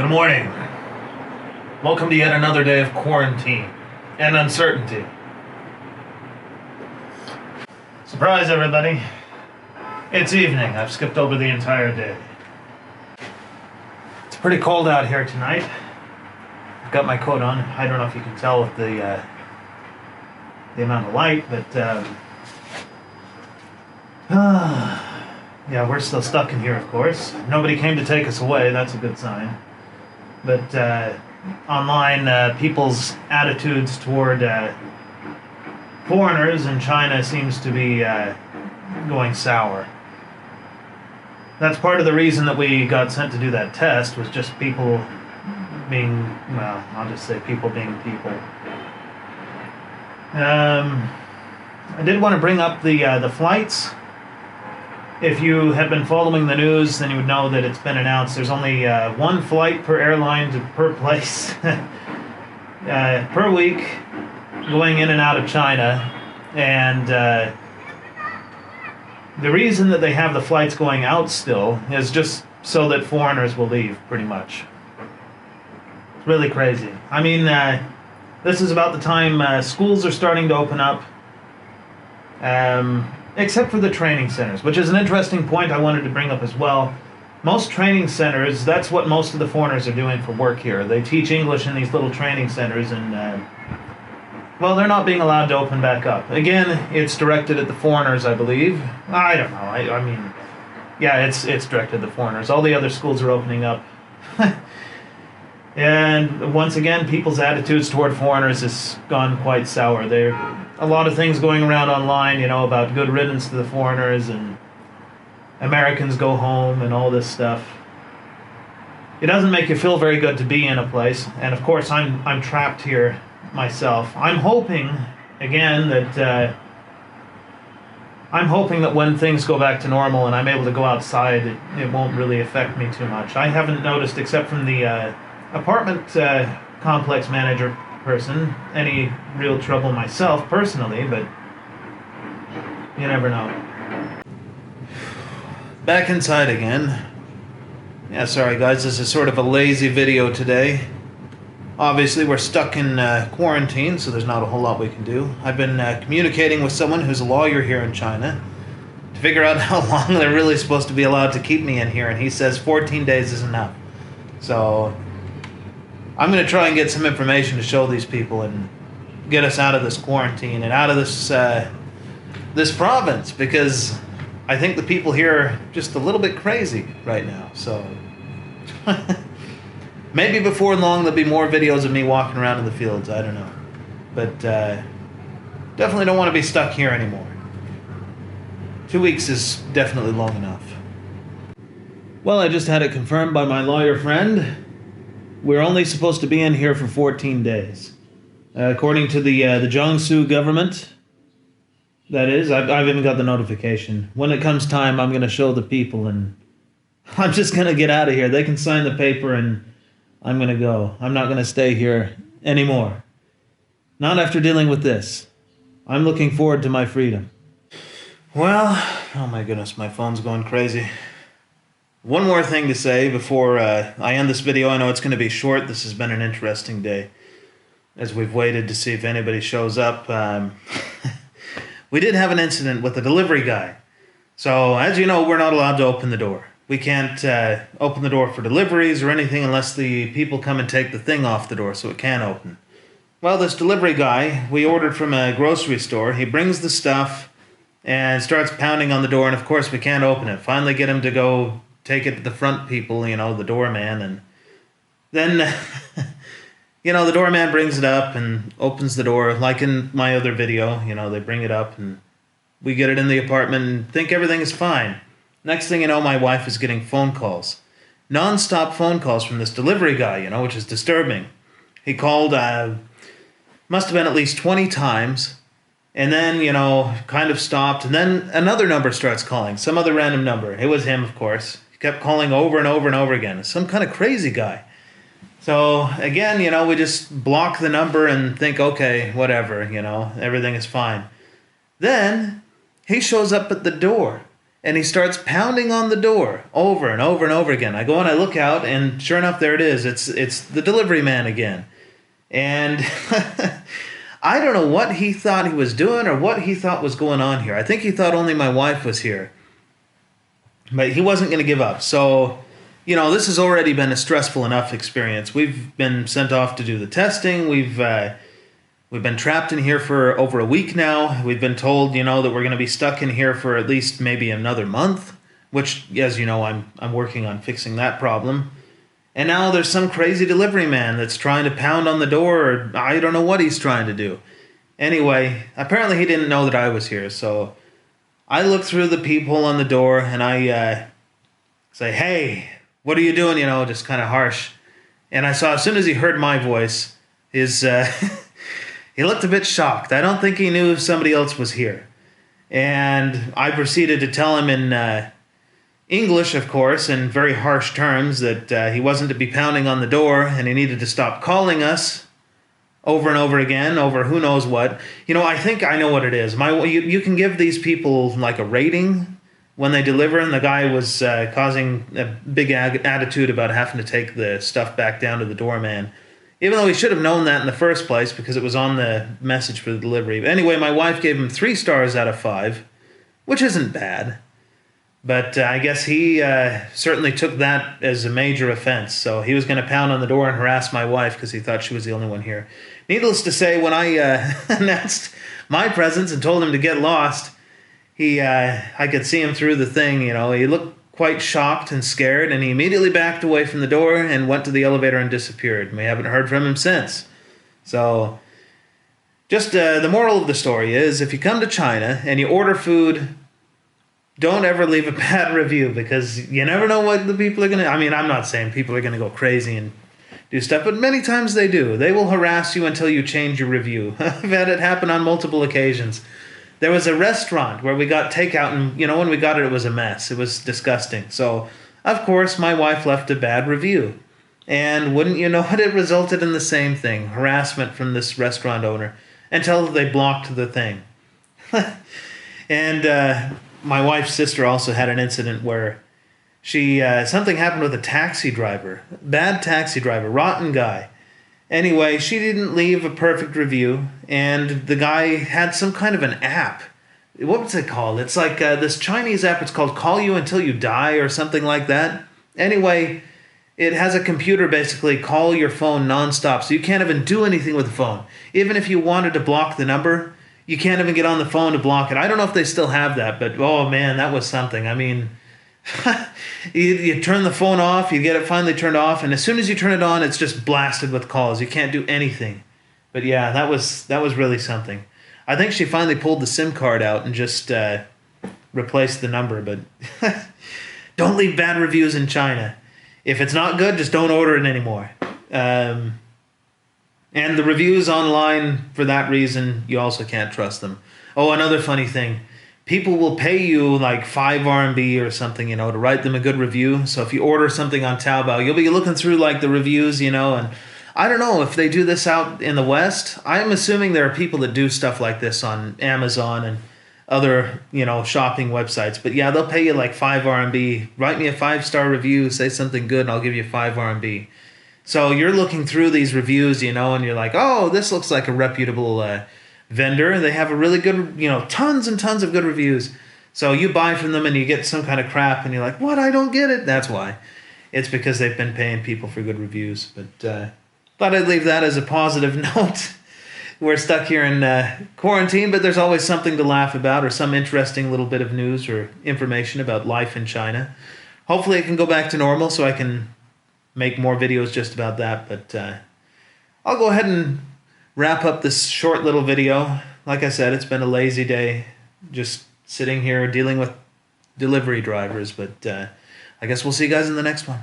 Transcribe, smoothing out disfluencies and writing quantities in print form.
Good morning. Welcome to yet another day of quarantine and uncertainty. Surprise, everybody. It's evening. I've skipped over the entire day. It's pretty cold out here tonight. I've got my coat on. I don't know if you can tell with the amount of light, but yeah, we're still stuck in here, of course. Nobody came to take us away. That's a good sign. But online, people's attitudes toward foreigners in China seems to be going sour. That's part of the reason that we got sent to do that test, was just people being, well, I'll just say people being people. I did want to bring up the flights. If you have been following the news, then you would know that it's been announced there's only one flight per airline per place per week going in and out of China. And the reason that they have the flights going out still is just so that foreigners will leave, pretty much. It's really crazy. I mean, this is about the time schools are starting to open up. Except for the training centers, which is an interesting point I wanted to bring up as well. Most training centers, that's what most of the foreigners are doing for work here. They teach English in these little training centers, and, well, they're not being allowed to open back up. Again, it's directed at the foreigners, I believe. I don't know. I mean, yeah, it's directed at the foreigners. All the other schools are opening up. And once again, people's attitudes toward foreigners has gone quite sour. There are a lot of things going around online, about good riddance to the foreigners and Americans go home and all this stuff. It doesn't make you feel very good to be in a place. And of course, I'm trapped here myself. I'm hoping, again, that when things go back to normal and I'm able to go outside, it won't really affect me too much. I haven't noticed, except from the apartment complex manager person, any real trouble myself personally, but you never know. Back inside again. Yeah, sorry guys, this is sort of a lazy video today. Obviously we're stuck in quarantine, so there's not a whole lot we can do. I've been communicating with someone who's a lawyer here in China to figure out how long they're really supposed to be allowed to keep me in here, and he says 14 days is enough. So I'm going to try and get some information to show these people and get us out of this quarantine and out of this province, because I think the people here are just a little bit crazy right now. So maybe before long there'll be more videos of me walking around in the fields. I don't know. But definitely don't want to be stuck here anymore. 2 weeks is definitely long enough. Well, I just had it confirmed by my lawyer friend. We're only supposed to be in here for 14 days. According to the Jiangsu government, that is, I've even got the notification. When it comes time, I'm going to show the people, and I'm just going to get out of here. They can sign the paper, and I'm going to go. I'm not going to stay here anymore. Not after dealing with this. I'm looking forward to my freedom. Well, oh my goodness, my phone's going crazy. One more thing to say before I end this video. I know it's going to be short. This has been an interesting day as we've waited to see if anybody shows up. We did have an incident with a delivery guy. So, as you know, we're not allowed to open the door. We can't open the door for deliveries or anything unless the people come and take the thing off the door so it can open. Well, this delivery guy, we ordered from a grocery store. He brings the stuff and starts pounding on the door, and of course we can't open it. Finally get him to go take it to the front people, the doorman, and then, the doorman brings it up and opens the door, like in my other video, they bring it up, and we get it in the apartment and think everything is fine. Next thing you know, my wife is getting phone calls. Non-stop phone calls from this delivery guy, which is disturbing. He called, must have been at least 20 times, and then, kind of stopped, and then another number starts calling, some other random number. It was him, of course. Kept calling over and over and over again. Some kind of crazy guy. So, again, we just block the number and think, okay, whatever, everything is fine. Then, he shows up at the door, and he starts pounding on the door over and over and over again. I go and I look out, and sure enough, there it is. It's the delivery man again. And I don't know what he thought he was doing or what he thought was going on here. I think he thought only my wife was here. But he wasn't going to give up. So, this has already been a stressful enough experience. We've been sent off to do the testing. We've been trapped in here for over a week now. We've been told, that we're going to be stuck in here for at least maybe another month, which, as you know, I'm working on fixing that problem. And now there's some crazy delivery man that's trying to pound on the door, or I don't know what he's trying to do. Anyway, apparently he didn't know that I was here, so I look through the people on the door and I say, "Hey, what are you doing?" Just kind of harsh. And I saw as soon as he heard my voice, he looked a bit shocked. I don't think he knew somebody else was here. And I proceeded to tell him in English, of course, in very harsh terms, that he wasn't to be pounding on the door and he needed to stop calling us over and over again over who knows what. I think I know what it is. You can give these people like a rating when they deliver, and the guy was causing a big attitude about having to take the stuff back down to the doorman, even though he should have known that in the first place because it was on the message for the delivery. But anyway, my wife gave him 3 stars out of 5, which isn't bad. But I guess he certainly took that as a major offense. So he was going to pound on the door and harass my wife because he thought she was the only one here. Needless to say, when I announced my presence and told him to get lost, I could see him through the thing. He looked quite shocked and scared, and he immediately backed away from the door and went to the elevator and disappeared. And we haven't heard from him since. So just the moral of the story is, if you come to China and you order food, don't ever leave a bad review, because you never know what the people are going to... I mean, I'm not saying people are going to go crazy and do stuff, but many times they do. They will harass you until you change your review. I've had it happen on multiple occasions. There was a restaurant where we got takeout, and, when we got it, it was a mess. It was disgusting. So, of course, my wife left a bad review. And wouldn't you know it, it resulted in the same thing, harassment from this restaurant owner, until they blocked the thing. And... my wife's sister also had an incident where something happened with a taxi driver. Bad taxi driver, rotten guy. Anyway, she didn't leave a perfect review, and the guy had some kind of an app. What was it called? It's like this Chinese app. It's called Call You Until You Die or something like that. Anyway, it has a computer basically call your phone nonstop, so you can't even do anything with the phone. Even if you wanted to block the number, you can't even get on the phone to block it. I don't know if they still have that, but oh man, that was something. I mean, you turn the phone off, you get it finally turned off, and as soon as you turn it on, it's just blasted with calls. You can't do anything. But yeah, that was really something. I think she finally pulled the SIM card out and just replaced the number, but don't leave bad reviews in China. If it's not good, just don't order it anymore. And the reviews online, for that reason, you also can't trust them. Oh, another funny thing. People will pay you like 5 RMB or something, to write them a good review. So if you order something on Taobao, you'll be looking through like the reviews, and I don't know if they do this out in the West. I'm assuming there are people that do stuff like this on Amazon and other, shopping websites. But yeah, they'll pay you like 5 RMB. Write me a 5-star review, say something good, and I'll give you 5 RMB. So you're looking through these reviews, and you're like, oh, this looks like a reputable vendor. They have a really good, tons and tons of good reviews. So you buy from them and you get some kind of crap and you're like, what? I don't get it. That's why. It's because they've been paying people for good reviews. But thought I'd leave that as a positive note. We're stuck here in quarantine, but there's always something to laugh about or some interesting little bit of news or information about life in China. Hopefully it can go back to normal so I can make more videos just about that, but I'll go ahead and wrap up this short little video. Like I said, it's been a lazy day, just sitting here dealing with delivery drivers, but I guess we'll see you guys in the next one.